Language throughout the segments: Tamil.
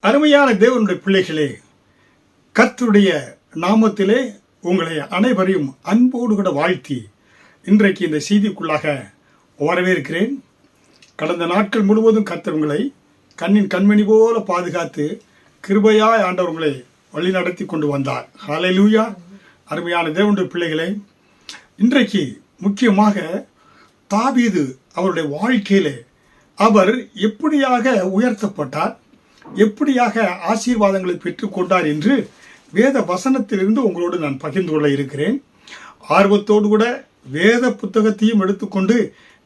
அருமையான தேவனுடைய பிள்ளைகளே, கர்த்தருடைய நாமத்திலே உங்களை அனைவரையும் அன்போடு கூட வாழ்த்தி இன்றைக்கு இந்த செய்திக்குள்ளாக வரவேற்கிறேன். கடந்த நாட்கள் முழுவதும் கர்த்தர் உங்களை கண்ணின் கண்மணி போல பாதுகாத்து கிருபையாய் ஆண்டவர் உங்களை வழி நடத்தி கொண்டு வந்தார். ஹல்லேலூயா. அருமையான தேவனுடைய பிள்ளைகளே, இன்றைக்கு முக்கியமாக தாவீது அவருடைய வாழ்க்கையிலே அவர் எப்படியாக உயர்த்தப்பட்டார், எப்படியாக ஆசீர்வாதங்களை பெற்றுக்கொண்டார் என்று வேத வசனத்திலிருந்து உங்களோடு நான் பகிர்ந்து கொள்ள இருக்கிறேன். ஆர்வத்தோடு கூட வேத புத்தகத்தையும் எடுத்துக்கொண்டு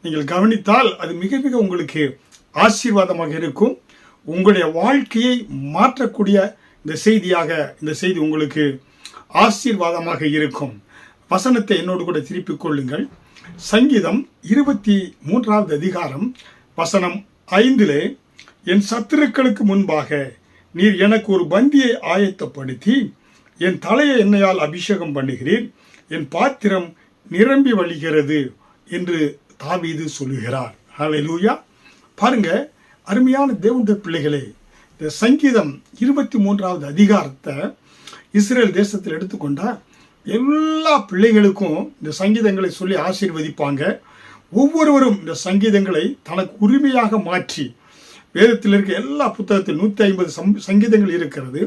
நீங்கள் கவனித்தால் அது மிக மிக உங்களுக்கு ஆசீர்வாதமாக இருக்கும். உங்களுடைய வாழ்க்கையை மாற்றக்கூடிய இந்த செய்தி உங்களுக்கு ஆசீர்வாதமாக இருக்கும். வசனத்தை என்னோடு கூட திருப்பிக் கொள்ளுங்கள். சங்கீதம் 23வது அதிகாரம் வசனம் 5 என் சத்துருக்களுக்கு முன்பாக நீர் எனக்கு ஒரு பந்தியை ஆயத்தப்படுத்தி என் தலையை எண்ணெயால் அபிஷேகம் பண்ணுகிறீர், என் பாத்திரம் நிரம்பி வழிகிறது என்று தாவீது சொல்லுகிறார். ஹல்லேலூயா. பாருங்க, அருமையான தேவனுடைய பிள்ளைகளே, இந்த சங்கீதம் 23வது அதிகாரத்தை இஸ்ரேல் தேசத்தில் எடுத்துக்கொண்டா எல்லா பிள்ளைகளுக்கும் இந்த சங்கீதங்களை சொல்லி ஆசீர்வதிப்பாங்க. ஒவ்வொருவரும் இந்த சங்கீதங்களை தனக்கு உரிமையாக மாற்றி, வேதத்தில் இருக்க எல்லா புத்தகத்தில் 150 சங்கீதங்கள் இருக்கிறது.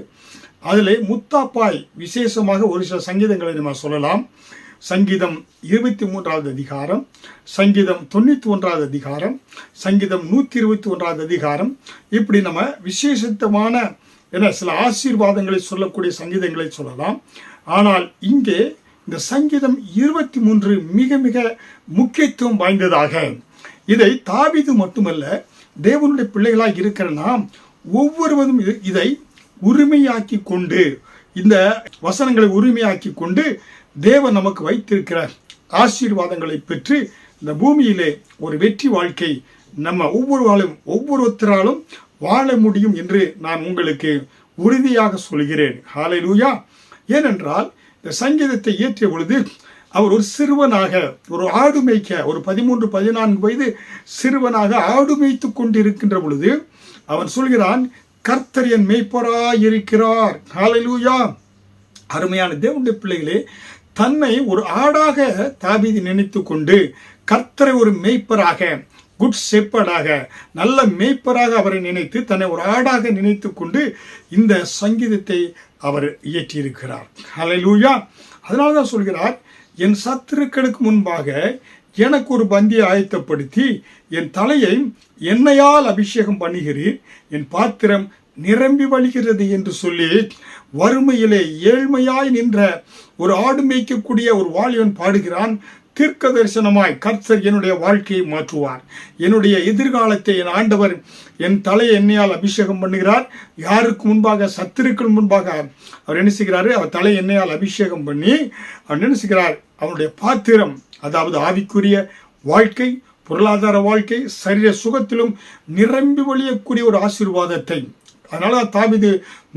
அதில் முத்தாப்பாய் விசேஷமாக ஒரு சில சங்கீதங்களை நம்ம சொல்லலாம். சங்கீதம் 23வது அதிகாரம், சங்கீதம் 91வது அதிகாரம், சங்கீதம் 121வது அதிகாரம், இப்படி நம்ம விசேஷமான சில ஆசீர்வாதங்களை சொல்லக்கூடிய சங்கீதங்களை சொல்லலாம். ஆனால் இங்கே இந்த சங்கீதம் 23 மிக மிக முக்கியத்துவம் வாய்ந்ததாக, இதை தாவீது மட்டுமல்ல, தேவனுடைய பிள்ளைகளாக இருக்கிற நாம் ஒவ்வொருவரும் இதை உரிமையாக்கி கொண்டு, இந்த வசனங்களை உரிமையாக்கி கொண்டு தேவன் நமக்கு வைத்திருக்கிற ஆசீர்வாதங்களை பெற்று இந்த பூமியிலே ஒரு வெற்றி வாழ்க்கை நம்ம ஒவ்வொருத்தராலும் வாழ முடியும் என்று நான் உங்களுக்கு உறுதியாக சொல்கிறேன். ஹல்லேலூயா. ஏனென்றால் இந்த சங்கீதத்தை இயற்றிய பொழுது அவர் ஒரு சிறுவனாக, ஒரு ஆடு மேய்க்க, ஒரு 13-14 வயது சிறுவனாக ஆடு மேய்த்து கொண்டிருக்கின்ற பொழுது அவன் சொல்கிறான், கர்த்தர் என் மேய்ப்பராய் இருக்கிறார். ஹல்லேலூயா. அருமையான தேவனுடைய பிள்ளைகளே, தன்னை ஒரு ஆடாக தாவீது நினைத்து கொண்டு கர்த்தரை ஒரு மேய்ப்பராக, குட் ஷெப்பர்டாக, நல்ல மேய்ப்பராக அவரை நினைத்து, தன்னை ஒரு ஆடாக நினைத்து கொண்டு இந்த சங்கீதத்தை அவர் இயற்றியிருக்கிறார். ஹல்லேலூயா. அதனால தான் சொல்கிறார், என் சத்துருக்களுக்கு முன்பாக எனக்கு ஒரு பந்தியை ஆயத்தப்படுத்தி என் தலையை எண்ணெயால் அபிஷேகம் பண்ணுகிறீர், என் பாத்திரம் நிரம்பி வழிகிறது என்று சொல்லி வறுமையிலே ஏழ்மையாய் நின்ற ஒரு ஆடு மேய்க்கக்கூடிய ஒரு வாலிபன் பாடுகிறான். தீர்க்க தரிசனமாய் கர்த்தர் என்னுடைய வாழ்க்கையை மாற்றுவார், என்னுடைய எதிர்காலத்தை என் ஆண்டவர் என் தலையை எண்ணெயால் அபிஷேகம் பண்ணுகிறார். யாருக்கு முன்பாக? சத்துருக்கள் முன்பாக அவர் என்ன செய்கிறாரு? அவர் தலை எண்ணெயால் அபிஷேகம் பண்ணி அவர் என்ன செய்கிறார்? அவனுடைய பாத்திரம், அதாவது ஆவிக்குரிய வாழ்க்கை, பொருளாதார வாழ்க்கை, சரீர சுகத்திலும் நிரம்பி வழியக்கூடிய ஒரு ஆசீர்வாதத்தை. அதனால தாவீது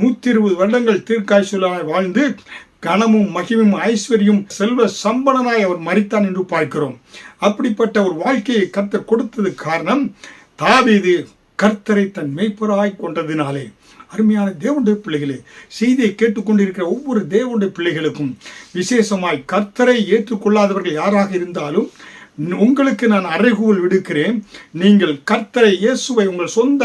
120 வருடங்கள் தீர்க்காயுசுள்ளவனாய் வாழ்ந்து கனமும் மகிமும் ஐஸ்வர்யம் செல்வ சம்பளனாய் அவர் மரித்தான் என்று பார்க்கிறோம். அப்படிப்பட்ட ஒரு வாழ்க்கையை கர்த்தர் கொடுத்தது காரணம் தாவீது கர்த்தரை தன் மேய்ப்பராய் கொண்டதினாலே. அருமையான தேவனுடைய பிள்ளைகளே, செய்தியை கேட்டுக்கொண்டிருக்கிற ஒவ்வொரு தேவனுடைய பிள்ளைகளுக்கும் விசேஷமாய் கர்த்தரை ஏற்றுக்கொள்ளாதவர்கள் யாராக இருந்தாலும் உங்களுக்கு நான் அறைகூவல் விடுக்கிறேன். நீங்கள் கர்த்தரை, இயேசுவை உங்கள் சொந்த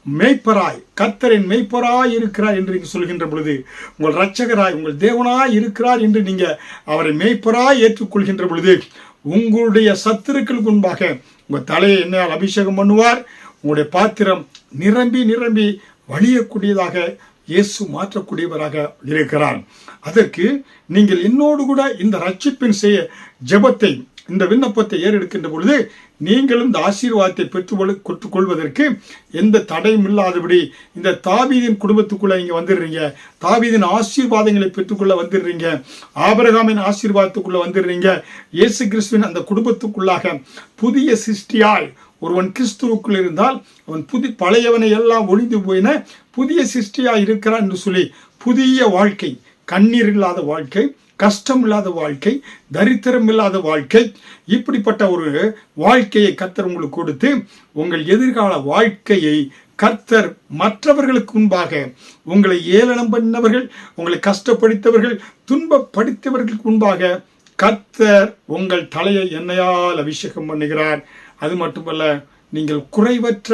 மேய்ப்பராய், கர்த்தரின் மேய்ப்பராய் இருக்கிறார் என்று நீங்கள் சொல்கின்ற பொழுது, உங்கள் இரட்சகராய், உங்கள் தேவனாய் இருக்கிறார் என்று நீங்கள் அவரை மேய்ப்பராய் ஏற்றுக்கொள்கின்ற பொழுது, உங்களுடைய சத்துருக்களுக்கு முன்பாக உங்கள் தலையை எண்ணெயால் அபிஷேகம் பண்ணுவார். உங்களுடைய பாத்திரம் நிரம்பி நிரம்பி வழியக்கூடியதாக இயேசு மாற்றக்கூடியவராக இருக்கிறார். அதற்கு நீங்கள் என்னோடு கூட இந்த ரட்சிப்பின் ஜெபத்தை, இந்த விண்ணப்பத்தை ஏறெடுக்கின்ற பொழுது நீங்களும் இந்த ஆசீர்வாதத்தை பெற்றுக்கொள்வதற்கு எந்த தடையும் இல்லாதபடி இந்த தாவீதின் குடும்பத்துக்குள்ள நீங்க வந்துடுறீங்க. தாவீதின் ஆசீர்வாதங்களை பெற்றுக்கொள்ள வந்துடுறீங்க. ஆபிரகாமின் ஆசீர்வாதத்துக்குள்ள வந்துடுறீங்க. இயேசு கிறிஸ்துவின் அந்த குடும்பத்துக்குள்ளாக புதிய சிருஷ்டியாய் ஒருவன் கிறிஸ்துவுக்குள் இருந்தால் அவன் பழையவனை எல்லாம் ஒழிந்து போயின புதிய சிருஷ்டியாய் இருக்கிறான் என்று சொல்லி புதிய வாழ்க்கை, கண்ணீர் இல்லாத வாழ்க்கை, கஷ்டம் இல்லாத வாழ்க்கை, தரித்திரம் இல்லாத வாழ்க்கை, இப்படிப்பட்ட ஒரு வாழ்க்கையை கர்த்தர் உங்களுக்கு கொடுத்து உங்கள் எதிர்கால வாழ்க்கையை கர்த்தர் மற்றவர்களுக்கு முன்பாக உங்களை ஏளனம் பண்ணவர்கள், உங்களை கஷ்டப்படுத்தவர்கள், துன்பப்படுத்தவர்களுக்கு முன்பாக கர்த்தர் உங்கள் தலையை எண்ணெயால் அபிஷேகம் பண்ணுகிறார். அது மட்டுமல்ல, நீங்கள் குறைவற்ற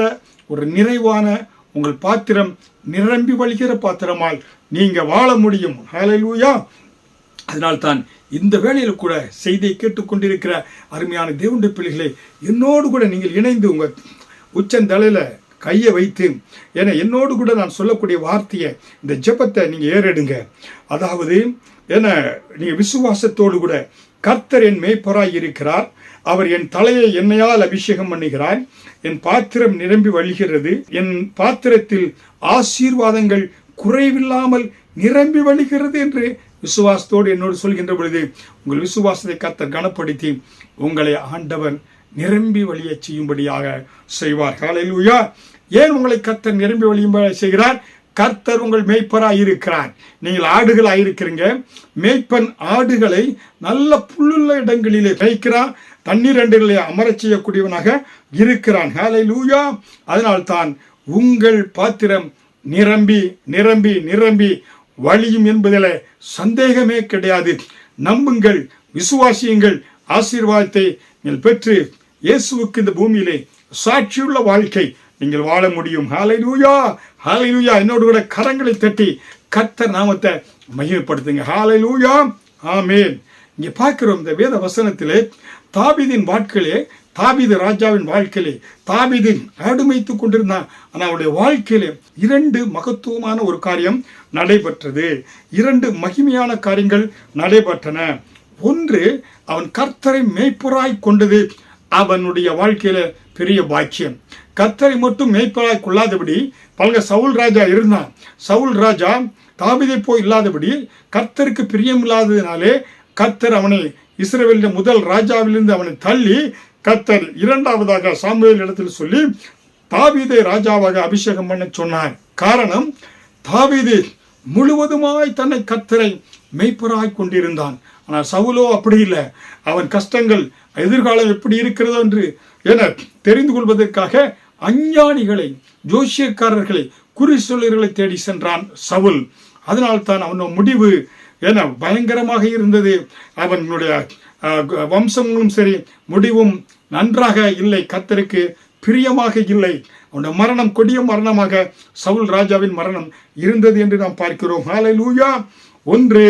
ஒரு நிறைவான உங்கள் பாத்திரம் நிரம்பி வழிகிற பாத்திரமால் நீங்க வாழ முடியும். ஹல்லேலூயா. அதனால்தான் இந்த வேளையில் கூட செய்தியை கேட்டுக்கொண்டிருக்கிற அருமையான தேவனுடைய பிள்ளைகளை, என்னோடு கூட நீங்கள் இணைந்து உங்க உச்சந்தலையில கையை வைத்து என்னோடு கூட நான் சொல்லக்கூடிய வார்த்தையை, இந்த ஜெபத்தை நீங்க ஏறெடுங்க. அதாவது நீங்க விசுவாசத்தோடு கூட, கர்த்தர் என் மேய்ப்பராய் இருக்கிறார், அவர் என் தலையை எண்ணெயால் அபிஷேகம் பண்ணுகிறார், என் பாத்திரம் நிரம்பி வழிகிறது, என் பாத்திரத்தில் ஆசீர்வாதங்கள் குறைவில்லாமல் நிரம்பி வழிகிறது என்று விசுவாசத்தோடு என்னோடு சொல்கின்ற பொழுது உங்கள் விசுவாசத்தை கர்த்தர் கனப்படுத்தி உங்களை ஆண்டவர் நிரம்பி வழிய செய்யும்படியாக செய்வார். ஹல்லேலூயா. ஏன் உங்களை கர்த்தர் நிரம்பி வழியும்படி செய்கிறார்? கர்த்தர் உங்கள் மேய்ப்பராய் இருக்கிறார். நீங்கள் ஆடுகளாய் இருக்கிறீங்க. மேய்ப்பன் ஆடுகளை நல்ல புல்லுள்ள இடங்களிலே மேய்க்கிறான், தண்ணீர் அண்டுகளை அமரச் செய்யக்கூடியவனாக இருக்கிறான். ஹல்லேலூயா. அதனால்தான் உங்கள் பாத்திரம் நிரம்பி நிரம்பி நிரம்பி வழியும் என்பதில் சந்தேகமே கிடையாது. நம்புங்கள், விசுவாசியுங்கள், ஆசீர்வாதத்தை நீங்கள் பெற்று இயேசுவுக்கு இந்த பூமியிலே சாட்சியுள்ள வாழ்க்கை நீங்கள் வாழ முடியும். ஹல்லேலூயா, ஹல்லேலூயா. என்னோடு கூட கரங்களை தட்டி கர்த்தர் நாமத்தை மகிமைப்படுத்துங்க. ஹல்லேலூயா, ஆமென். இங்கே பார்க்கிறோம் இந்த வேத வசனத்திலே தாவீதின் வாழ்க்கையிலே, தாவீது ராஜாவின் வாழ்க்கையிலே தாவீது ஆடுமைத்துக் கொண்டிருந்தான். ஆனால் அவருடைய வாழ்க்கையிலே 2 மகத்துவமான ஒரு காரியம் நடைபெற்றது. 2 மகிமையான காரியங்கள் நடைபெற்றன. ஒன்று, அவன் கர்த்தரை மேய்ப்பராய் கொண்டது அவனுடைய வாழ்க்கையில பெரிய பாக்கியம். கர்த்தரை மட்டும் மேய்ப்பராய் கொள்ளாதபடி பல சவுல் ராஜா இருந்தான். சவுல் ராஜா தாவீதை போய் இல்லாதபடி கர்த்தருக்கு பிரியம் இல்லாததினாலே கர்த்தர் அவனை இஸ்ரவேலின் முதல் ராஜாவிலிருந்து அவனை தள்ளி கர்த்தர் 2வது சாமுவேல் இடத்தில் சொல்லி தாவீதை ராஜாவாக அபிஷேகம் பண்ண சொன்னார். காரணம், தாவீது முழுவதுமாய் தன்னை கர்த்தரை மேய்ப்பராய் கொண்டிருந்தான். ஆனால் சவுலோ அப்படி இல்லை. அவன் கஷ்டங்கள் எதிர்காலம் எப்படி இருக்கிறதோ என்று தெரிந்து கொள்வதற்காக அஞ்ஞானிகளை, ஜோசியக்காரர்களை, குறி சொல்லர்களை தேடி சென்றான் சவுல். அதனால்தான் அவன் முடிவு பயங்கரமாக இருந்தது. அவனுடைய வம்சங்களும் சரி, முடிவும் நன்றாக இல்லை, கர்த்தருக்கு பிரியமாக இல்லை. அவனுடைய மரணம் கொடிய மரணமாக சவுல் ராஜாவின் மரணம் இருந்தது என்று நாம் பார்க்கிறோம். ஹல்லேலூயா. ஒன்று,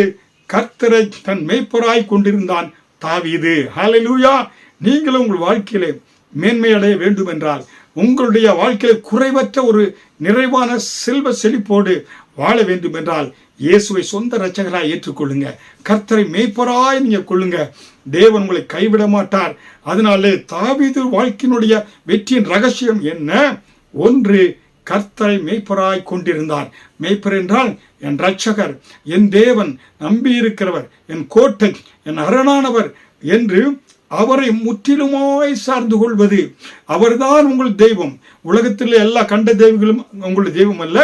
கர்த்தரை தன் மேய்ப்பராய் கொண்டிருந்தான் தாவீது. ஹல்லேலூயா. நீங்களும் உங்கள் வாழ்க்கையிலே மேன்மை அடைய வேண்டும் என்றால், உங்களுடைய வாழ்க்கையில குறைவற்ற ஒரு நிறைவான செல்வ செழிப்போடு வாழ வேண்டும் என்றால், இயேசுவை சொந்த இரட்சகராய் ஏற்றுக்கொள்ளுங்க. கர்த்தரை மேய்ப்பராய் நீங்க கொள்ளுங்க. தேவன் உங்களை கைவிட மாட்டார். அதனாலே தாவீது வாழ்க்கையினுடைய வெற்றியின் ரகசியம் என்ன? ஒன்று, கர்த்தரை மேய்ப்பராய் கொண்டிருந்தார். மேய்ப்பர் என்றால் என் இரட்சகர், என் தேவன், நம்பியிருக்கிறவர், என் கோட்டை, என் அரணானவர் என்று அவரை முற்றிலுமாய் சார்ந்து கொள்வது. அவர்தான் உங்கள் தெய்வம். உலகத்தில் எல்லா கண்ட தெய்வங்களும் உங்களுடைய தெய்வம் அல்ல.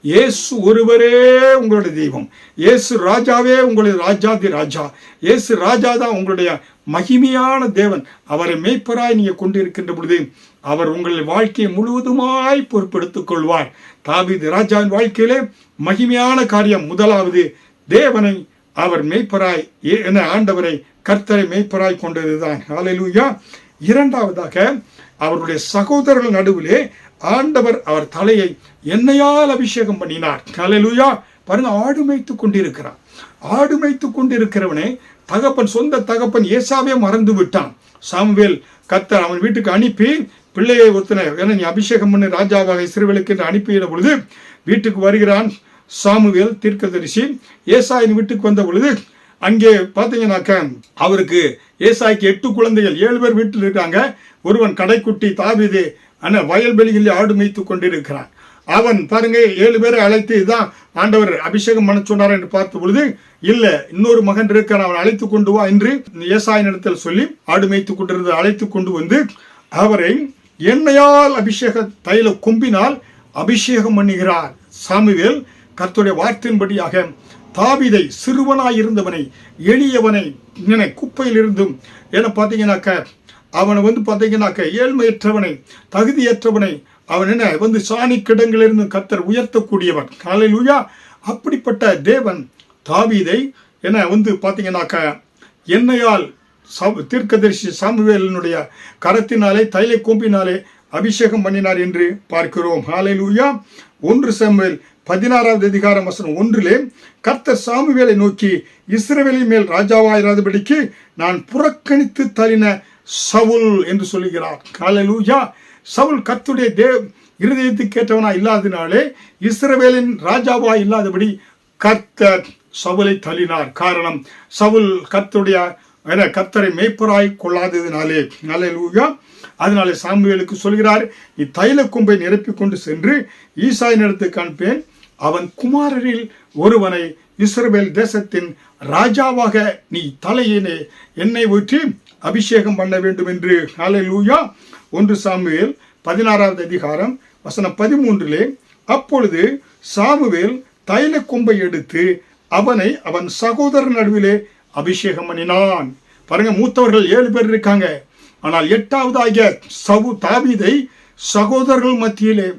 இயேசு ஒருவரே உங்களுடைய தெய்வம். இயேசு ராஜாவே உங்களுடைய ராஜாதி ராஜா. இயேசு ராஜா தான் உங்களுடைய மகிமையான தேவன். அவரை மேய்ப்பராய் நீங்க கொண்டிருக்கின்ற பொழுது அவர் உங்கள் வாழ்க்கையை முழுவதுமாய் பொறுப்பெடுத்துக் கொள்வார். தாவீது ராஜாவின் வாழ்க்கையிலே மகிமையான காரியம், முதலாவது தேவனை அவர் மேய்ப்பராய் ஆண்டவரை கர்த்தரை மேய்ப்பராய் கொண்டதுதான். ஹல்லேலூயா. 2வதாக, அவருடைய சகோதரர்கள் நடுவிலே ஆண்டவர் அவர் தலையை எண்ணெயால் அபிஷேகம் பண்ணினார். ஹல்லேலூயா. பாருங்க, ஆடு மேய்த்துக் கொண்டிருக்கிறார். ஆடு மேய்த்துக் கொண்டிருக்கிறவனே தகப்பன், சொந்த தகப்பன் ஏசாவே மறந்து விட்டான். சாமுவேல் கர்த்தர் அவன் வீட்டுக்கு அனுப்பி பிள்ளையை ஒருத்தனை நீ அபிஷேகம் பண்ணி ராஜாவாக இஸ்ரவேலுக்கு என்று அனுப்பிய பொழுது வீட்டுக்கு வருகிறான் சாமுவேல் தீர்க்கதரிசி. ஏசாயின் வீட்டுக்கு வந்த பொழுது அங்கே பார்த்தீங்கன்னாக்க அவருக்கு ஏசாய்க்கு 8 குழந்தைகள், 7 பேர் வீட்டில் இருக்காங்க. ஒருவன் கடைக்குட்டி தாவீது வயல்வெளிகளில் ஆடு மேய்த்து கொண்டிருக்கிறான். அவன் பாருங்க 7 பேரை அழைத்து இதான் ஆண்டவர் அபிஷேகம் பண்ண சொன்னார் என்று பார்த்த பொழுது, இல்ல இன்னொரு மகன் இருக்கிறான், அவன் அழைத்து கொண்டு வா என்று ஏசாயின் இடத்தில் சொல்லி ஆடு மேய்த்து கொண்டிருந்த அழைத்து கொண்டு வந்து அவரை எண்ணெயால் அபிஷேக தைல கொம்பினால் அபிஷேகம் பண்ணுகிறார். சாமுவேல் கர்த்தருடைய வார்த்தையின்படியாக தாவீதை, சிறுவனாய் இருந்தவனை, எளியவனை, குப்பையில் இருந்தும் பார்த்தீங்கன்னாக்க அவனை பார்த்தீங்கன்னாக்க ஏழ்மையற்றவனை, தகுதியற்றவனை அவன் என்ன வந்து சாணி கிடங்கிலிருந்து கர்த்தர் உயர்த்தக்கூடியவன். ஹல்லேலூயா. அப்படிப்பட்ட தேவன் தாவீதை என்ன வந்து பார்த்தீங்கன்னாக்க எண்ணெயால் தீர்க்கதரிசி சாமுவேலினுடைய கரத்தினாலே தைல கொம்பினாலே அபிஷேகம் பண்ணினார் என்று பார்க்கிறோம். ஹல்லேலூயா. 1 சாமுவேல் 16வது அதிகாரம் வசனம் 1 கர்த்தர் சாமுவேலை நோக்கி, இஸ்ரவேலின் மேல் ராஜாவாயிராதபடிக்கு நான் புறக்கணித்து தள்ளின சவுல் என்று சொல்லுகிறார். ஹல்லேலூயா. சவுல் கர்த்தருடைய இருதயத்துக்கு ஏற்றவனா இல்லாததினாலே இஸ்ரவேலின் ராஜாவா இல்லாதபடி கர்த்தர் சவுலை தள்ளினார். காரணம், சவுல் கர்த்தரை மேய்ப்பராய் கொள்ளாததினாலே. ஹல்லேலூயா. அதனாலே சாமுவேலுக்கு சொல்கிறார், நீ தைல கொம்பை நிரப்பிக் கொண்டு சென்று ஈசாயின் இடத்துக்கு அனுப்பேன், அவன் குமாரரில் ஒருவனை இஸ்ரவேல் தேசத்தின் ராஜாவாக நீ தலையிலே எண்ணெய் ஊற்றி அபிஷேகம் பண்ண வேண்டும் என்று. ஹல்லேலூயா. 1 சாமுவேல் 16வது அதிகாரம் வசனம் 13 அப்பொழுது சாமுவேல் தைல கொம்பை எடுத்து அவனை அவன் சகோதரன் நடுவிலே அபிஷேகம் பண்ணினான். பாருங்க, மூத்தவர்கள் 7 பேர் இருக்காங்க. ஆனால் 8வதாகிய தாவீதை சகோதரர்கள் மத்தியிலே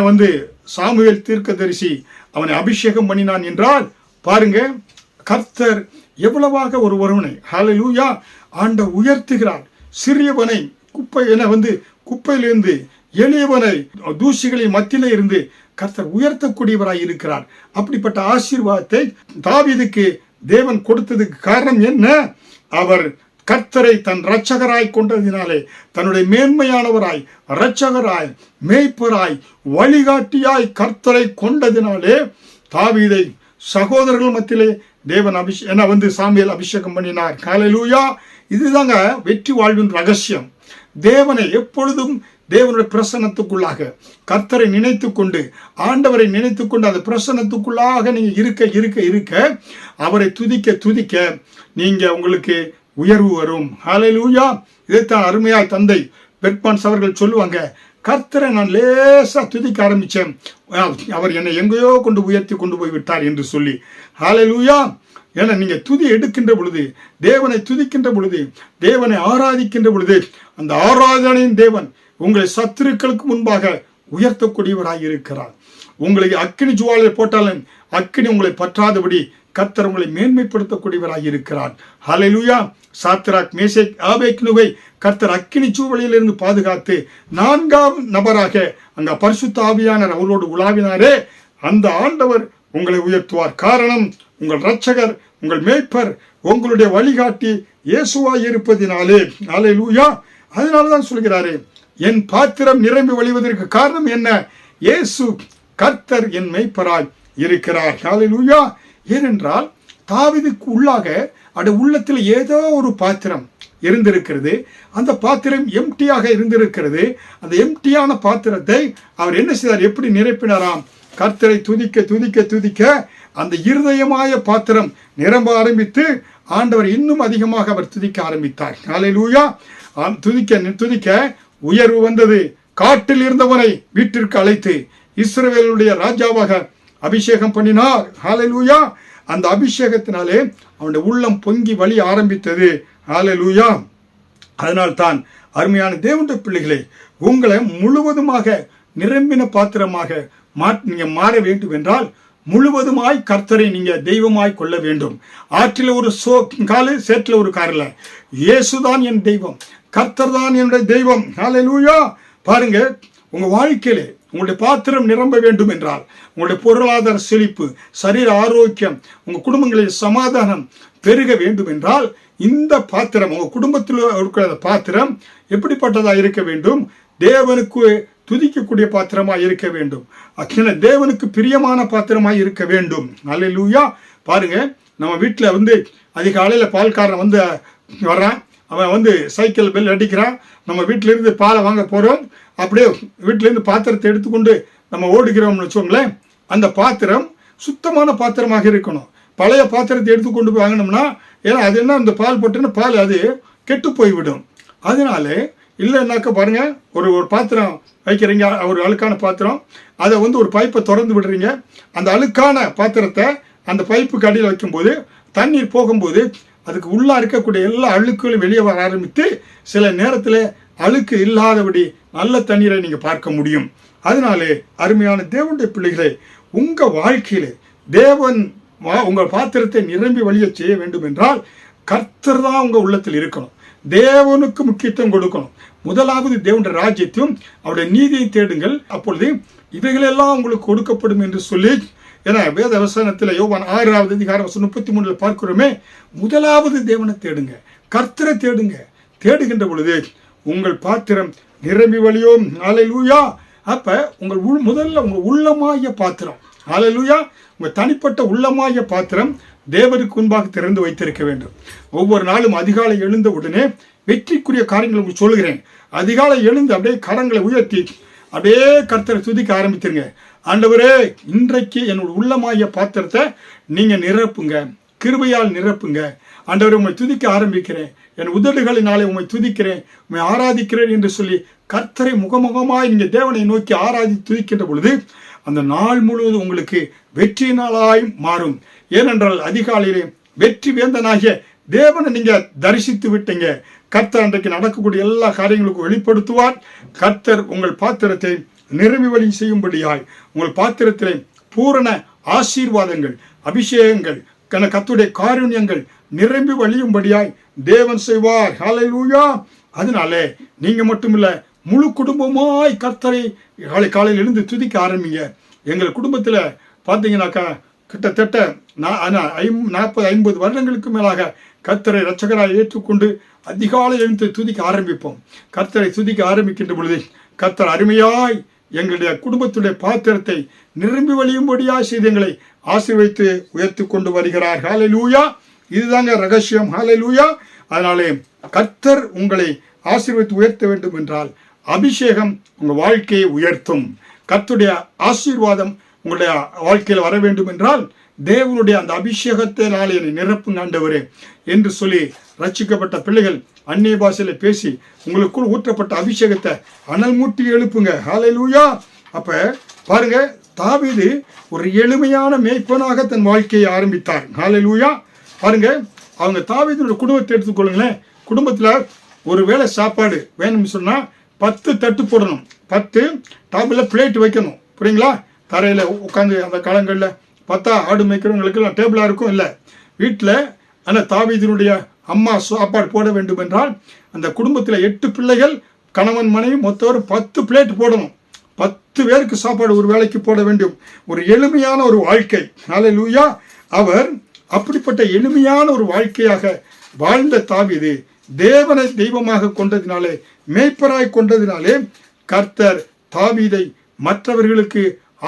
வந்து சாமுவேல் தீர்க்கதரிசி அவனை அபிஷேகம் பண்ணினான் என்றால் பாருங்க, கர்த்தர் எவ்வளவாக ஒருவனை ஹல்லேலூயா ஆண்டவர் உயர்த்துகிறார். சிறியவனை குப்பையிலிருந்து எளியவனை தூசிகளின் மத்தியிலே இருந்து கர்த்தர் உயர்த்தக்கூடியவராய் இருக்கிறார். அப்படிப்பட்ட ஆசீர்வாதத்தை தாவீதுக்கு தேவன் கொடுத்ததுக்கு காரணம் என்ன? அவர் கர்த்தரை தன் இரட்சகராய் கொண்டதினாலே, தன்னுடைய மேன்மையானவராய், இரட்சகராய், மேய்ப்பராய், வழிகாட்டியாய் கர்த்தரை கொண்டதினாலே தாவீதை சகோதரர்கள் மத்தியிலே தேவன் சாமுவேல் அபிஷேகம் பண்ணினார். ஹல்லேலூயா. இதுதாங்க வெற்றி வாழ்வின் ரகசியம். தேவனை எப்பொழுதும் தேவனுடைய பிரசன்னத்துக்குள்ளாக கர்த்தரை நினைத்து கொண்டு, ஆண்டவரை நினைத்து கொண்டு அந்த பிரசன்னத்துக்குள்ளாக நீங்க இருக்க அவரை துதிக்க நீங்க உங்களுக்கு உயர்வு வரும். ஹல்லேலூயா. இதைத்தான் அருமையாய் தந்தை பெர்பான்ஸ் அவர்கள் சொல்லுவாங்க, கர்த்தரை நான் லேசா துதிக்க ஆரம்பிச்சேன், அவர் என்னை எங்கேயோ உயர்த்தி கொண்டு போய் விட்டார் என்று சொல்லி. ஹல்லேலூயா. ஏன்னா நீங்க துதி எடுக்கின்ற பொழுது, தேவனை துதிக்கின்ற பொழுது, தேவனை ஆராதிக்கின்ற பொழுது, அந்த ஆராதனையின் தேவன் உங்களை சத்துருக்களுக்கு முன்பாக உயர்த்தக்கூடியவராய் இருக்கிறார். உங்களை அக்கினி ஜுவாலை போட்டாலும் அக்கினி உங்களை பற்றாதபடி கர்த்தர் உங்களை மேன்மைப்படுத்தக்கூடியவராய் இருக்கிறார். ஹல்லேலூயா. சாத்ராக், மேஷேக், ஆபேத்நேகோவை கர்த்தர் அக்கினி ஜுவாலையிலிருந்து பாதுகாத்து 4ஆம் நபராக அங்க பரிசுத்த ஆவியானவர் அவரோடு உலாவினாரே, அந்த ஆண்டவர் உங்களை உயர்த்துவார். காரணம், உங்கள் இரட்சகர், உங்கள் மேய்ப்பர், உங்களுடைய வழிகாட்டி இயேசுவாய் இருப்பதினாலே. ஹல்லேலூயா. அதனாலதான் சொல்கிறாரு, என் பாத்திரம் நிரம்பி வழிவதற்கு காரணம் என்ன? இயேசு கர்த்தர் என் மேய்ப்பராய் இருக்கிறார். ஹல்லேலூயா. ஏனென்றால் தாவீதுக்கு உள்ளத்தில் ஏதோ ஒரு பாத்திரம் இருந்திருக்கிறது. அந்த பாத்திரம் எம்டியாக இருந்திருக்கிறது. அந்த எம்டியான பாத்திரத்தை அவர் என்ன செய்தார்? எப்படி நிரப்பினாராம்? கர்த்தரை துதிக்க அந்த இருதயமாய பாத்திரம் நிரம்ப ஆரம்பித்து ஆண்டவர் இன்னும் அதிகமாக அவர் துதிக்க ஆரம்பித்தார். ஹல்லேலூயா. துதிக்க உயர்வு வந்தது. காட்டில் இருந்தவனை வீட்டிற்கு அழைத்து இஸ்ரவேலுடைய ராஜாவாக அபிஷேகம் பண்ணினார். ஹல்லேலூயா. அந்த அபிஷேகத்தினாலே அவனுடைய உள்ளம் பொங்கி வழி ஆரம்பித்தது. ஹல்லேலூயா. அதனால்தான் அருமையான தேவனுடைய பிள்ளைகளே, உங்களை முழுவதுமாக நிரம்பின பாத்திரமாக நீங்க மாற வேண்டும் என்றால் முழுவதுமாய் கர்த்தரை நீங்க தெய்வமாய் கொள்ள வேண்டும். ஆற்றில ஒரு காலு, சேற்றில ஒரு காரில் இயேசுதான் என் தெய்வம், கர்த்தர் தான் என்னுடைய தெய்வம். ஹல்லேலூயா. பாருங்க, உங்க வாழ்க்கையிலே உங்களுடைய பாத்திரம் நிரம்ப வேண்டும் என்றால், உங்களுடைய பொருளாதார செழிப்பு, சரீர ஆரோக்கியம், உங்க குடும்பங்களில் சமாதானம் பெருக வேண்டும் என்றால் இந்த பாத்திரம், உங்க குடும்பத்தில் இருக்கிற பாத்திரம் எப்படிப்பட்டதா இருக்க வேண்டும்? தேவனுக்கு துதிக்கக்கூடிய பாத்திரமாய் இருக்க வேண்டும். தேவனுக்கு பிரியமான பாத்திரமாய் இருக்க வேண்டும். ஹல்லேலூயா. பாருங்க, நம்ம வீட்டில் அதிகாலையில் பால்காரன் வர்றான், அவன் சைக்கிள் பெல் அடிக்கிறான், நம்ம வீட்டிலேருந்து பாலை வாங்க போகிறோம், அப்படியே வீட்டிலேருந்து பாத்திரத்தை எடுத்துக்கொண்டு நம்ம ஓடுகிறோம்னு வச்சுக்கோங்களேன். அந்த பாத்திரம் சுத்தமான பாத்திரமாக இருக்கணும். பழைய பாத்திரத்தை எடுத்துக்கொண்டு போய் வாங்கினோம்னா, ஏன்னா அது என்ன, அந்த பால் போட்டுன்னா பால் அது கெட்டு போய்விடும். அதனால இல்லைன்னாக்க பாருங்க, ஒரு பாத்திரம் வைக்கிறீங்க, ஒரு அழுக்கான பாத்திரம், அதை ஒரு பைப்பை திறந்து விடுறீங்க. அந்த அழுக்கான பாத்திரத்தை அந்த பைப்புக்கு அடியில் வைக்கும்போது தண்ணீர் போகும்போது அதுக்கு உள்ளே இருக்கக்கூடிய எல்லா அழுக்குகளும் வெளியே வர ஆரம்பித்து சில நேரத்தில் அழுக்கு இல்லாதபடி நல்ல தண்ணீரை நீங்க பார்க்க முடியும். அதனாலே அருமையான தேவனுடைய பிள்ளைகளே, உங்க வாழ்க்கையிலே தேவன் உங்கள் பாத்திரத்தை நிரம்பி வழிய செய்ய வேண்டும் என்றால் கர்த்தர் தான் உங்க உள்ளத்தில் இருக்கணும். தேவனுக்கு முக்கியத்துவம் கொடுக்கணும். முதலாவது தேவனுடைய ராஜ்யத்தையும் அவருடைய நீதியை தேடுங்கள், அப்பொழுது இவைகளெல்லாம் உங்களுக்கு கொடுக்கப்படும் என்று சொல்லி, என வேத வசனத்தில் யோவான் 6வது அதிகாரம் 33 பார்க்கிறோமே. முதலாவது தேவனை தேடுங்க, கர்த்தரை தேடுங்க. தேடுகின்ற பொழுது உங்கள் பாத்திரம் நிரம்பி வழியும். ஹல்லேலூயா. அப்ப உங்கள் முதல்ல உங்க உள்ளமாகிய பாத்திரம், ஹல்லேலூயா, உங்க தனிப்பட்ட உள்ளமாகிய பாத்திரம் தேவனுக்கு முன்பாக திறந்து வைத்திருக்க வேண்டும். ஒவ்வொரு நாளும் அதிகாலை எழுந்த உடனே வெற்றிக்குரிய காரியங்களை உங்களுக்கு சொல்லுகிறேன். அதிகாலை எழுந்து அப்படியே கரங்களை உயர்த்தி அப்படியே கர்த்தரை துதிக்க ஆரம்பித்துருங்க. ஆண்டவரே, இன்றைக்கு என்னோட உள்ளமாகிய பாத்திரத்தை நீங்க நிரப்புங்க, கிருபையால் நிரப்புங்க. ஆண்டவரை, உண்மை துதிக்க ஆரம்பிக்கிறேன், என் உதடுகளினாலே உண்மை துதிக்கிறேன், உண்மை ஆராதிக்கிறேன் என்று சொல்லி கர்த்தரை முகமுகமாய் நீங்க தேவனை நோக்கி ஆராதி துதிக்கின்ற பொழுது அந்த நாள் முழுவதும் உங்களுக்கு வெற்றி நாளாய் மாறும். ஏனென்றால் அதிகாலையிலே வெற்றி வேந்தனாகிய தேவனை நீங்க தரிசித்து விட்டீங்க. கர்த்தர் அன்றைக்கு நடக்கக்கூடிய எல்லா காரியங்களுக்கும் வெளிப்படுத்துவார். கர்த்தர் உங்கள் பாத்திரத்தை நிரம்பி வழி செய்யும்படியாய் உங்கள் பாத்திரத்திலே பூரண ஆசீர்வாதங்கள், அபிஷேகங்கள், கர்த்தருடைய காருண்யங்கள் நிரம்பி வழியும்படியாய் தேவன் செய்வார். ஹல்லேலூயா. அதனாலே நீங்க மட்டுமில்ல, முழு குடும்பமாய் கர்த்தரை காலையில் எழுந்து துதிக்க ஆரம்பிங்க. எங்கள் குடும்பத்தில் பார்த்தீங்கன்னாக்கா கிட்டத்தட்ட 40-50 வருடங்களுக்கு மேலாக கர்த்தரை இரட்சகராய் ஏற்றுக்கொண்டு அதிகாலை எழுந்து துதிக்க ஆரம்பிப்போம். கர்த்தரை துதிக்க ஆரம்பிக்கின்ற பொழுது கர்த்தர் அருமையாய் எங்களுடைய குடும்பத்துடைய பாத்திரத்தை நிரம்பி வழியும்படியாய் செய்து எங்களை ஆசீர்வதித்து உயர்த்தி கொண்டு வருகிறார். ஹல்லேலூயா. இதுதாங்க ரகசியம். ஹல்லேலூயா. அதனாலே கர்த்தர் உங்களை ஆசீர்வதித்து உயர்த்த வேண்டும் என்றால் அபிஷேகம் உங்க வாழ்க்கையை உயர்த்தும். கர்த்தருடைய ஆசீர்வாதம் உங்களுடைய வாழ்க்கையில் வர வேண்டும் என்றால் தேவனுடைய அந்த அபிஷேகத்தினாலே என்னை நிரப்புங்க ஆண்டவரே என்று சொல்லி ரட்சிக்கப்பட்ட பிள்ளைகள் அந்நிய பாஷையில பேசி உங்களுக்குள் ஊற்றப்பட்ட அபிஷேகத்தை அனல் மூட்டி எழுப்புங்க. ஹல்லேலூயா. அப்ப பாருங்க, தாவீது ஒரு எளிமையான மேய்ப்பனாக தன் வாழ்க்கையை ஆரம்பித்தார். ஹல்லேலூயா. பாருங்க, அவங்க தாவீதுடைய குடும்பத்தை எடுத்துக்கொள்ளுங்களேன். குடும்பத்துல ஒரு வேளை சாப்பாடு வேணும்னு சொன்னா 10 தட்டு போடணும், 10 டாபில் பிளேட் வைக்கணும். புரியுங்களா? தரையில உட்காந்து அந்த காலங்களில் பார்த்தா ஆடு மேய்க்கிறவங்களுக்கெல்லாம் டேபிளா இருக்கும். இல்லை, வீட்டில் அந்த தாவீதினுடைய அம்மா சாப்பாடு போட வேண்டும் என்றால் அந்த குடும்பத்தில் 8 பிள்ளைகள், கணவன் மனைவி மொத்தம் 10 பிளேட் போடணும். 10 பேருக்கு சாப்பாடு ஒரு வேளைக்கு போட வேண்டும். ஒரு எளிமையான ஒரு வாழ்க்கை. ஹல்லேலூயா. அவர் அப்படிப்பட்ட எளிமையான ஒரு வாழ்க்கையாக வாழ்ந்த தாவீது தேவனை தெய்வமாக கொண்டதினாலே, மேய்ப்பராய் கொண்டதினாலே கர்த்தர் தாவீதை மற்றவர்களுக்கு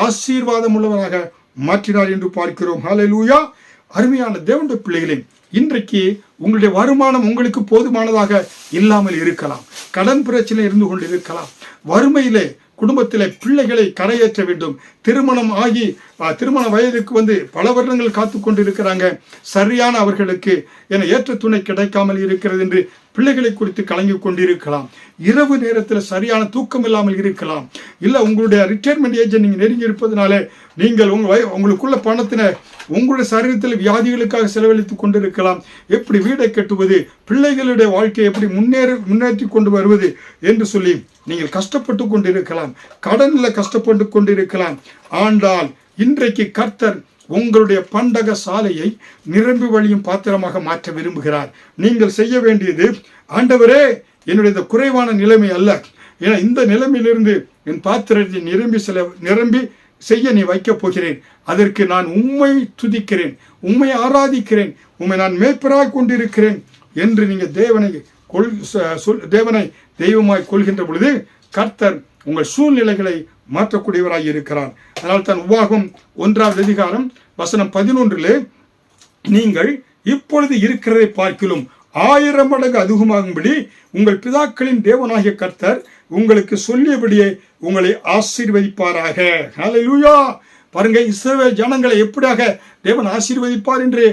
ஆசீர்வாதம் உள்ளவராக மாற்றினார் என்று பார்க்கிறோம். ஹல்லேலூயா. அருமையான தேவனுடைய பிள்ளைகளே, இன்றைக்கு உங்களுடைய வருமானம் உங்களுக்கு போதுமானதாக இல்லாமல் இருக்கலாம். கடன் பிரச்சனை இருந்து கொண்டு இருக்கலாம். வறுமையிலே குடும்பத்திலே பிள்ளைகளை கரையேற்ற வேண்டும். திருமணம் ஆகி திருமண வயதுக்கு பல வருடங்கள் காத்து கொண்டு இருக்கிறாங்க. சரியான அவர்களுக்கு என ஏற்ற துணை கிடைக்காமல் இருக்கிறது என்று பிள்ளைகளை குறித்து கலங்கி கொண்டிருக்கலாம். இரவு நேரத்தில் சரியான தூக்கம் இல்லாமல் இருக்கலாம். இல்லை, உங்களுடைய ரிட்டையர்மெண்ட் ஏஜ் நீங்கள் நெருங்கி இருப்பதனாலே நீங்கள் உங்களுக்குள்ள பணத்தின உங்களுடைய சரீரத்தில் வியாதிகளுக்காக செலவழித்துக் கொண்டிருக்கலாம். எப்படி வீடை கட்டுவது, பிள்ளைகளுடைய வாழ்க்கையை எப்படி முன்னேற்றி கொண்டு வருவது என்று சொல்லி நீங்கள் கஷ்டப்பட்டு கொண்டிருக்கலாம். கடனில் கஷ்டப்பட்டு கொண்டிருக்கலாம். ஆண்டால் இன்றைக்கு கர்த்தர் உங்களுடைய பண்டக சாலையை நிரம்பி வழியும் பாத்திரமாக மாற்ற விரும்புகிறார். நீங்கள் செய்ய வேண்டியது, ஆண்டவரே, என்னுடைய இந்த குறைவான நிலைமை அல்ல, ஏன்னா இந்த நிலைமையிலிருந்து என் பாத்திரத்தை நிரம்பி செய்ய நீ வைக்கப் போகிறேன். அதற்கு நான் உம்மை துதிக்கிறேன், உம்மை ஆராதிக்கிறேன், உம்மை நான் மேய்ப்பராய் கொண்டிருக்கிறேன் என்று நீங்கள் தேவனை தெய்வமாய் கொள்கின்ற பொழுது கர்த்தர் உங்கள் சூழ்நிலைகளை மாற்றக்கூடியவராய் இருக்கிறார். அதனால் தான் உபாகம் 1வது அதிகாரம் வசனம் 11 நீங்கள் இப்பொழுது இருக்கிறதை பார்க்கிலும் 1000 மடங்கு அதிகமாகும்படி உங்கள் பிதாக்களின் தேவனாகிய கர்த்தர் உங்களுக்கு சொல்லியபடியே உங்களை ஆசீர்வதிப்பாராக. ஹல்லேலூயா. பாருங்க, இஸ்ரவேல் ஜனங்களை எப்படியாக தேவன் ஆசீர்வதிப்பார் என்று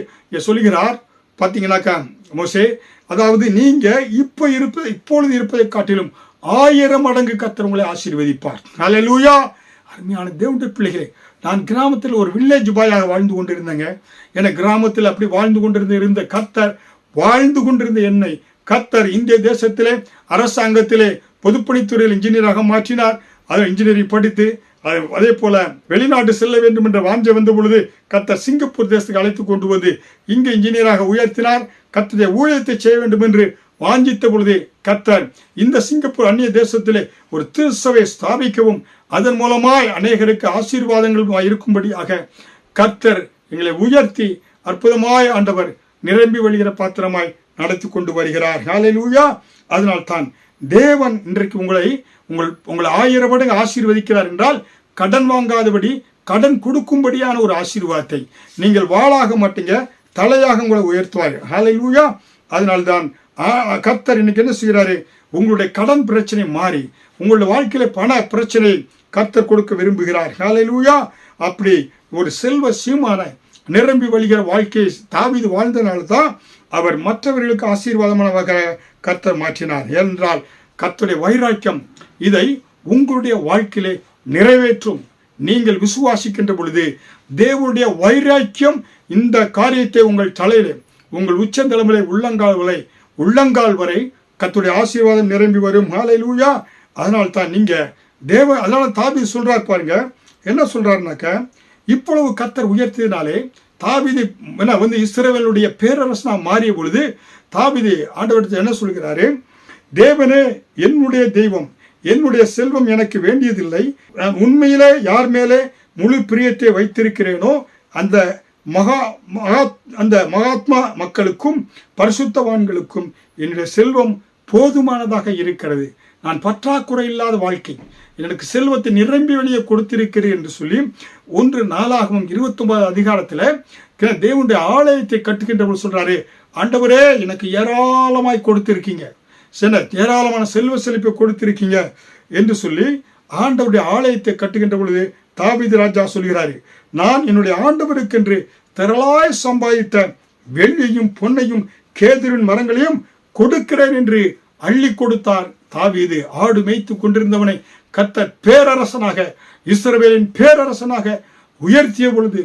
சொல்கிறார். பார்த்தீங்கன்னாக்கா மோசே, அதாவது நீங்க இப்பொழுது இருப்பதை காட்டிலும் 1000 மடங்கு கர்த்தர் உங்களை ஆசீர்வதிப்பார். ஹல்லேலூயா. அருமையான தேவனுடைய பிள்ளைகளே, நான் கிராமத்தில் ஒரு வில்லேஜ் பாயாக வாழ்ந்து கொண்டிருந்தேங்க. என கிராமத்தில் அப்படி வாழ்ந்து கொண்டிருந்த கர்த்தர் வாழ்ந்து கொண்டிருந்த என்னை கர்த்தர் இந்திய தேசத்திலே அரசாங்கத்திலே பொதுப்பணித்துறையில் இன்ஜினியராக மாற்றினார். அதை இன்ஜினியரிங் படித்து அதே போல வெளிநாடு செல்ல வேண்டும் என்ற வாஞ்சை வந்த பொழுது கர்த்தர் சிங்கப்பூர் தேசத்துக்கு அழைத்து கொண்டு வந்து இங்கு இன்ஜினியராக உயர்த்தினார். கர்த்தருடைய ஊழியத்தை செய்ய வேண்டும் என்று வாஞ்சித்த பொழுது கர்த்தர் இந்த சிங்கப்பூர் அந்நிய தேசத்திலே ஒரு திருச்சபை ஸ்தாபிக்கவும் அதன் மூலமாய் அநேகருக்கு ஆசீர்வாதங்கள் இருக்கும்படியாக கர்த்தர் எங்களை உயர்த்தி அற்புதமாய் ஆண்டவர் நிரம்பி வழிகிற பாத்திரமாய் நடத்தி கொண்டு வருகிறார். ஹல்லேலூயா. அதனால் தான் தேவன் இன்றைக்கு உங்களை 1000 மடங்கு ஆசீர்வதிக்கிறார் என்றால் கடன் வாங்காதபடி கடன் கொடுக்கும்படியான ஒரு ஆசீர்வாதத்தை நீங்கள் வாளாக மாட்டீங்க, தலையாக உங்களை உயர்த்துவார். ஹல்லேலூயா. அதனால்தான் கர்த்தர் இன்னைக்கு என்ன செய்கிறாரு, உங்களுடைய கடன் பிரச்சனை மாறி உங்களுடைய வாழ்க்கையில பண பிரச்சனை கர்த்தர் கொடுக்க விரும்புகிறார். ஹல்லேலூயா. அப்படி ஒரு செல்வ சீமான நிரம்பி வழிகிற வாழ்க்கையை தாவீது வாழ்ந்தனால்தான் அவர் மற்றவர்களுக்கு ஆசீர்வாதமான கர்த்தர் மாற்றினார். என்றால் கர்த்தருடைய வைராக்கியம் இதை உங்களுடைய வாழ்க்கையிலே நிறைவேற்றும். நீங்கள் விசுவாசிக்கின்ற பொழுது தேவனுடைய வைராக்கியம் இந்த காரியத்தை உங்கள் தலையிலே உங்கள் உச்சந்தலைமையிலே உள்ளங்கால் வரை கர்த்தருடைய ஆசீர்வாதம் நிரம்பி வரும். ஹல்லேலூயா. அதனால் தான் நீங்க அதனால தாவீது சொல்றார் பாருங்க, என்ன சொல்றாருனாக்க, இப்பொழுது கர்த்தர் உயர்த்தினாலே தாவீது வந்து இஸ்ரவேலுடைய பேரரசனா மாறிய பொழுது தாவீது ஆண்டவரிடத்தில் என்ன சொல்கிறாரு, தேவனே என்னுடைய தெய்வம், என்னுடைய செல்வம் எனக்கு வேண்டியதில்லை, நான் உண்மையிலே யார் மேலே முழு பிரியத்தை வைத்திருக்கிறேனோ அந்த மகாத்மா மக்களுக்கும் பரிசுத்தவான்களுக்கும் என்னுடைய செல்வம் போதுமானதாக இருக்கிறது. நான் பற்றாக்குறை இல்லாத வாழ்க்கை, எனக்கு செல்வத்தை நிரம்பி வெளியே கொடுத்திருக்கிறேன் என்று சொல்லி 1 நாளாகமம் 29 அதிகாரத்தில் தேவனுடைய ஆலயத்தை கட்டுகின்றவர் சொல்றாரு, ஆண்டவரே எனக்கு ஏராளமாய் கொடுத்திருக்கீங்க, ஏராளமான செல்வ செழிப்பை கொடுத்திருக்கீங்க என்று சொல்லி ஆண்டவருடைய ஆலயத்தை கட்டுகின்ற பொழுது தாவீது ராஜா சொல்கிறாரு, நான் என்னுடைய ஆண்டவருக்கென்று திரளாய் சம்பாதித்த வெள்ளியும் பொன்னையும் கேதுரின் மரங்களையும் கொடுக்கிறேன் என்று அள்ளி கொடுத்தார் தாவீது. ஆடு மேய்த்து கொண்டிருந்தவனை கர்த்தர் பேரரசனாக, இஸ்ரவேலின் பேரரசனாக உயர்த்திய பொழுது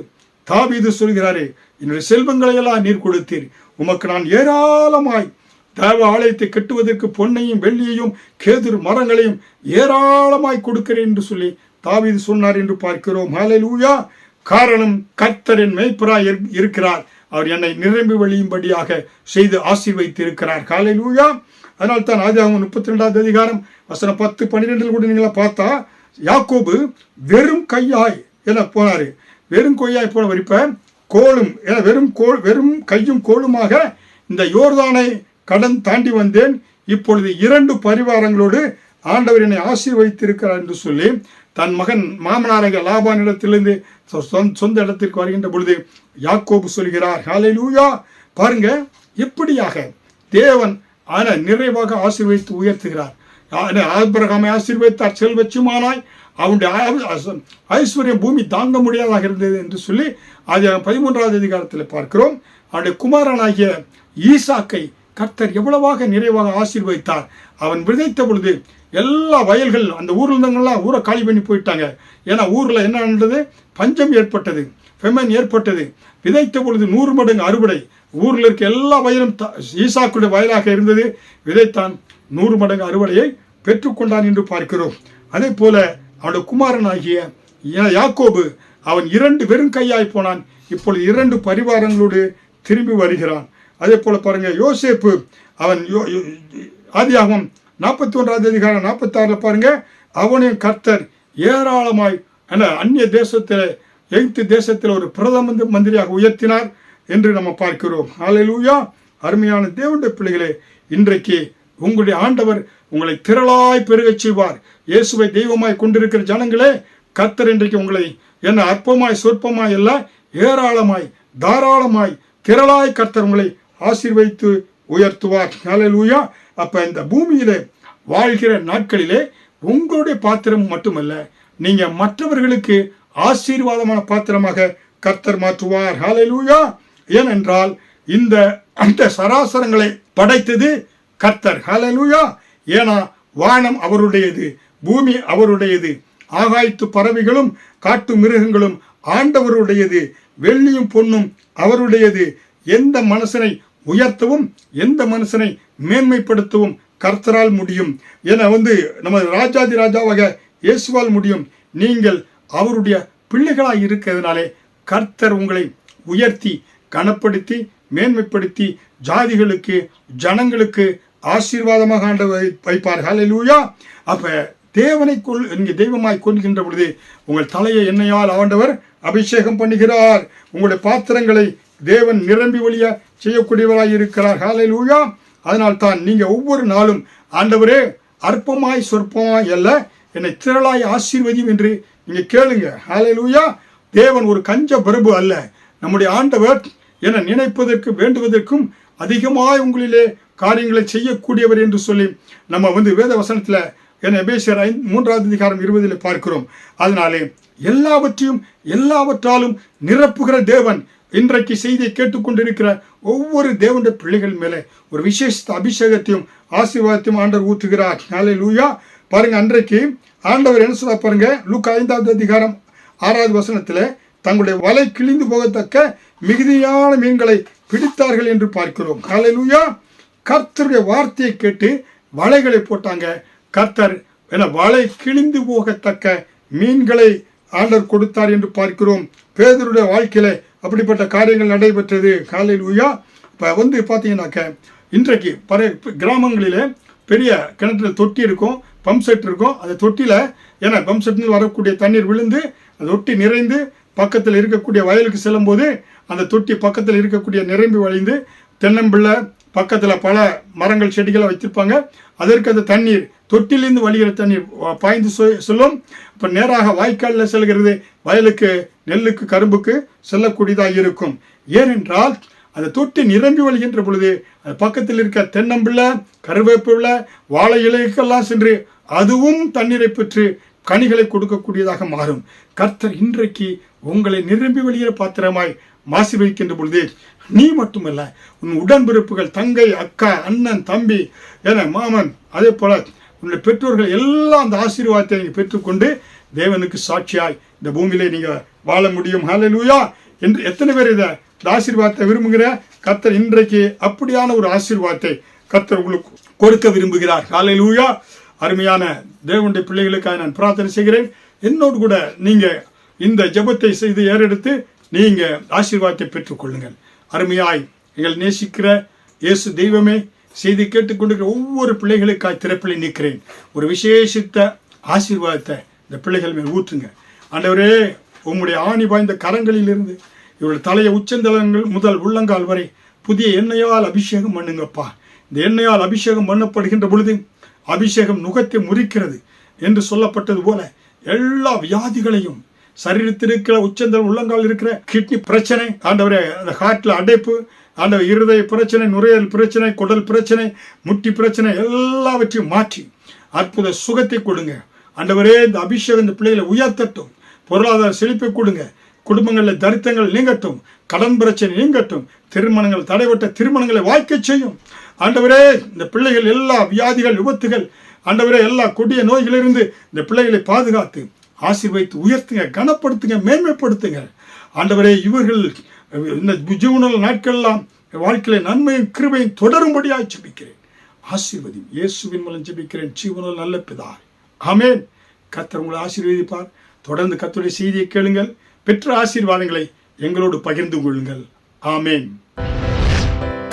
தாவீது சொல்கிறாரே, என்னுடைய செல்வங்களை எல்லாம் நீர் கொடுத்தீர், உமக்கு நான் ஏராளமாய் தேவ ஆலயத்தை கட்டுவதற்கு பொன்னையும் வெள்ளியையும் கேதுரு மரங்களையும் ஏராளமாய் கொடுக்கிறேன் என்று சொல்லி தாவீது சொன்னார் என்று பார்க்கிறோம். ஹல்லேலூயா. காரணம் கர்த்தரின் மேய்ப்பராய் இருக்கிறார், அவர் என்னை நிரம்பி வழியும்படியாக செய்து ஆசீர்வதித்து இருக்கிறார். ஹல்லேலூயா. அதனால் தான் ஆதியாகமம் 32 அதிகாரம் வசனம் 10-12 கூட நீங்களா பார்த்தா யாக்கோபு வெறும் கையாய் என போனாரு. வெறும் கையாய் போனவர் இப்ப கோலும் வெறும் கையும் கோலுமாக இந்த யோர்தானை கடன் தாண்டி வந்தேன், இப்பொழுது 2 பரிவாரங்களோடு ஆண்டவர் என்னை ஆசீர்வதித்திருக்கிறார் என்று சொல்லி தன் மகன் மாமனாராக லாபானிடத்திலிருந்து சொந்த இடத்திற்கு வருகின்ற பொழுது யாக்கோபு சொல்கிறார். ஹல்லேலூயா. பாருங்க எப்படியாக தேவன் நிறைவாக ஆசீர்வதித்து உயர்த்துகிறார். ஆபிரகாமை ஆசீர்வதித்தார், செல்வச்சுமானாய், அவனுடைய ஐஸ்வர்யம் பூமி தாங்க முடியாதாக இருந்தது என்று சொல்லி அது 13வது அதிகாரத்தில் பார்க்கிறோம். அவனுடைய குமாரனாகிய ஈசாக்கை கர்த்தர் எவ்வளவாக நிறைவாக ஆசீர்வதித்தார். அவன் விதைத்த பொழுது எல்லா வயல்கள் அந்த ஊரில் இருந்தவங்கெல்லாம் ஊரை காலி பண்ணி போயிட்டாங்க. ஏன்னா ஊரில் என்ன நடந்தது, பஞ்சம் ஏற்பட்டது, ஃபெமன் ஏற்பட்டது. விதைத்த பொழுது 100 மடங்கு அறுவடை. ஊரில் இருக்க எல்லா வயலும் ஈசாக்குடைய வயலாக இருந்தது. விதைத்தான், 100 மடங்கு அறுவடையை பெற்றுக்கொண்டான் என்று பார்க்கிறோம். அதே போல அவனுடைய குமாரனாகிய யாக்கோபு அவன் 2 வெறும் கையாய் போனான், இப்பொழுது 2 பரிவாரங்களோடு திரும்பி வருகிறான். அதே போல பாருங்க யோசேப்பு, அவன் ஆதியாகமம் 41வது அதிகாரம் 46 பாருங்க, அவனையும் கர்த்தர் ஏராளமாய் அந்நிய தேசத்தில் எகிப்து தேசத்தில் ஒரு பிரதம மந்திரியாக உயர்த்தினார் என்று நம்ம பார்க்கிறோம். ஹல்லேலூயா. அருமையான தேவனுடைய பிள்ளைகளே, இன்றைக்கு உங்களுடைய ஆண்டவர் உங்களை திரளாய் பெருகச் செய்வார். இயேசுவை தெய்வமாய் கொண்டிருக்கிற ஜனங்களே, கர்த்தர் இன்றைக்கு உங்களை என்ன அற்பமாய் சொற்பமாய் அல்ல, ஏராளமாய் தாராளமாய் திரளாய் கர்த்தர் உங்களை ஆசீர்வதித்து உயர்த்துவார். ஹல்லேலூயா. அப்ப இந்த பூமியிலே வாழ்கிற நாட்களிலே உங்களுடைய பாத்திரம் மட்டுமல்ல, நீங்க மற்றவர்களுக்கு ஆசீர்வாதமான பாத்திரமாக கர்த்தர் மாற்றுவார். ஹல்லேலூயா. ஏனென்றால் அந்த சராசரங்களை படைத்தது கர்த்தர். ஹல்லேலூயா. ஏன்னா வானம் அவருடையது, பூமி அவருடையது, ஆகாயத்து பறவைகளும் காட்டு மிருகங்களும் ஆண்டவருடையது, வெள்ளியும் பொன்னும் அவருடையது. எந்த மனுஷனை உயர்த்தவும் எந்த மனுஷனை மேன்மைப்படுத்தவும் கர்த்தரால் முடியும். என நமது ராஜாதி ராஜாவாக இயேசுவால் முடியும். நீங்கள் அவருடைய பிள்ளைகளாய் இருக்கிறதுனாலே கர்த்தர் உங்களை உயர்த்தி கனப்படுத்தி மேன்மைப்படுத்தி ஜாதிகளுக்கு ஜனங்களுக்கு ஆசீர்வாதமாக ஆண்டவர் வைப்பார். ஹல்லேலூயா. அப்ப தேவனை இங்கே தெய்வமாய் கொள்கின்ற பொழுது உங்கள் தலையை எண்ணெயால் ஆண்டவர் அபிஷேகம் பண்ணுகிறார். உங்களுடைய பாத்திரங்களை தேவன் நிரம்பி வழிய செய்யக்கூடியவராய் இருக்கிறார். ஹல்லேலூயா. அதனால் தான் நீங்க ஒவ்வொரு நாளும் ஆண்டவரே அற்பமாய் சொற்பமாய் அல்ல, என்னை திரளாய் ஆசீர்வதியும் என்று நீங்க கேளுங்க. ஹல்லேலூயா. தேவன் ஒரு கஞ்ச பிரபு அல்ல. நம்முடைய ஆண்டவர் என நினைப்பதற்கு வேண்டுவதற்கும் அதிகமாய் உங்களிலே காரியங்களை செய்யக்கூடியவர் என்று சொல்லி நம்ம வேத வசனத்தில் எபேசியர் 3:20 பார்க்கிறோம். அதனாலே எல்லாவற்றையும் எல்லாவற்றாலும் நிரப்புகிற தேவன் இன்றைக்கு செய்தியை கேட்டுக்கொண்டிருக்கிற ஒவ்வொரு தேவனுடைய பிள்ளைகள் மேலே ஒரு விசேஷ அபிஷேகத்தையும் ஆசீர்வாதத்தையும் ஆண்டவர் ஊற்றுகிறார். ஹல்லேலூயா. பாருங்க, அன்றைக்கு ஆண்டவர் என்ன சொல்ல பாருங்க, லூக்கா 5:6 தங்களுடைய வலை கிழிந்து போகத்தக்க மிகுதியான மீன்களை பிடித்தார்கள் என்று பார்க்கிறோம். ஹல்லேலூயா. கர்த்தருடைய வார்த்தையை கேட்டு வலைகளை போட்டாங்க. கர்த்தர் வலை கிழிந்து போகத்தக்க மீன்களை ஆண்டவர் கொடுத்தார் என்று பார்க்கிறோம். பேதுருடைய வாழ்க்கையில அப்படிப்பட்ட காரியங்கள் நடைபெற்றது. ஹல்லேலூயா. இப்போ பார்த்தீங்கன்னாக்க இன்றைக்கு பல கிராமங்களிலே பெரிய கிணற்றுல தொட்டி இருக்கும், பம்ப் செட் இருக்கும். அந்த தொட்டியில் பம்ப் செட்டில் வரக்கூடிய தண்ணீர் விழுந்து அந்த தொட்டி நிறைந்து பக்கத்தில் இருக்கக்கூடிய வயலுக்கு செல்லும் போது அந்த தொட்டி பக்கத்தில் இருக்கக்கூடிய நிரம்பி வழிந்து தென்னம்பிள்ளை பக்கத்தில் பல மரங்கள் செடிகளை வச்சிருப்பாங்க. அதற்கு அந்த தண்ணீர் தொட்டிலிருந்து வழிகிற தண்ணீர் பாய்ந்து செல்லும். இப்போ நேராக வாய்க்காலில் செல்கிறது, வயலுக்கு நெல்லுக்கு கரும்புக்கு செல்லக்கூடியதாக இருக்கும். ஏனென்றால் அந்த தொட்டி நிரம்பி வழிகின்ற பொழுது அது பக்கத்தில் இருக்க தென்னம்பிள்ளை கருவேப்பிள்ளை வாழை இலைக்கெல்லாம் சென்று அதுவும் தண்ணீரை பெற்று கனிகளை கொடுக்கக்கூடியதாக மாறும். கர்த்தர் இன்றைக்கு உங்களை நிரம்பி வழிகிற பாத்திரமாய் ஆசீர்வதிக்கின்ற பொழுது நீ மட்டுமல்ல, உன் உடன்பிறப்புகள் தங்கை அக்கா அண்ணன் தம்பி மாமன் அதே போல உன்னுடைய பெற்றோர்கள் எல்லாம் அந்த ஆசீர்வாதத்தை நீங்கள் பெற்றுக்கொண்டு தேவனுக்கு சாட்சியாய் இந்த பூமியிலே நீங்கள் வாழ முடியும். ஹல்லேலூயா. என்று எத்தனை பேர் இந்த ஆசீர்வாதத்தை விரும்புகிற கர்த்தர் இன்றைக்கு அப்படியான ஒரு ஆசீர்வாதத்தை கர்த்தர் உங்களுக்கு கொடுக்க விரும்புகிறார். ஹல்லேலூயா. அருமையான தேவனுடைய பிள்ளைகளுக்காக நான் பிரார்த்தனை செய்கிறேன். என்னோடு கூட நீங்க இந்த ஜெபத்தை செய்து ஏறெடுத்து நீங்க ஆசீர்வாதத்தை பெற்றுக்கொள்ளுங்கள். அருமையாய் எங்கள் நேசிக்கிற இயேசு தெய்வமே, செய்தி கேட்டுக்கொண்டிருக்கிற ஒவ்வொரு பிள்ளைகளுக்காய் திறப்பிலை நிற்கிறேன். ஒரு விசேஷித்த ஆசீர்வாதத்தை இந்த பிள்ளைகள் மேல் ஊற்றுங்க. ஆண்டவரே, உம்முடைய ஆணி வாய்ந்த கரங்களிலிருந்து இவருடைய தலையை உச்சந்தலங்கள் முதல் உள்ளங்கால் வரை புதிய எண்ணெயால் அபிஷேகம் பண்ணுங்கப்பா. இந்த எண்ணெயால் அபிஷேகம் பண்ணப்படுகின்ற பொழுது அபிஷேகம் நுகத்தை முறிக்கிறது என்று சொல்லப்பட்டது போல எல்லா வியாதிகளையும் சரீரத்தில் இருக்கிற உச்சந்தல் உள்ளங்கால் இருக்கிற கிட்னி பிரச்சனை, ஆண்டவரே அந்த ஹார்ட்ல அடைப்பு, ஆண்டவர் இருதய பிரச்சனை, நுரையீரல் பிரச்சனை, குடல் பிரச்சனை, முட்டி பிரச்சனை எல்லாவற்றையும் மாற்றி அற்புத சுகத்தை கொடுங்க. ஆண்டவரே, இந்த அபிஷேகம் இந்த பிள்ளைகளை உயர்த்தட்டும். பொருளாதார செழிப்பை கொடுங்க. குடும்பங்களில் தரித்திரங்கள் நீங்கட்டும். கடன் பிரச்சனை நீங்கட்டும். திருமணங்கள் தடைபட்ட திருமணங்களை வாய்க்க செய்யும். ஆண்டவரே, இந்த பிள்ளைகள் எல்லா வியாதிகள் விபத்துகள் ஆண்டவரே எல்லா கொடிய நோய்களிலிருந்து இந்த பிள்ளைகளை பாதுகாத்து ஆசீர்வதித்து உயர்த்துங்க, கனப்படுத்துங்க, மேன்மைப்படுத்துங்க. ஆண்டவரே, இவர்கள் இந்த ஜீவன நாட்களெல்லாம் வாழ்க்கையில நன்மையும் கிருபையும் தொடரும்படியாக ஜெபிக்கிறேன். ஆசீர்வதி இயேசுவின் மூலம் ஜெபிக்கிறேன் ஜீவனில் நல்ல பிதா. ஆமென். கர்த்தர் உங்களை ஆசீர்வதிப்பார். தொடர்ந்து கர்த்தருடைய செய்தியை கேளுங்கள். பெற்ற ஆசீர்வாதங்களை எங்களோடு பகிர்ந்து கொள்ளுங்கள். ஆமென்.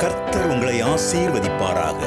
கர்த்தர் உங்களை ஆசீர்வதிப்பாராக.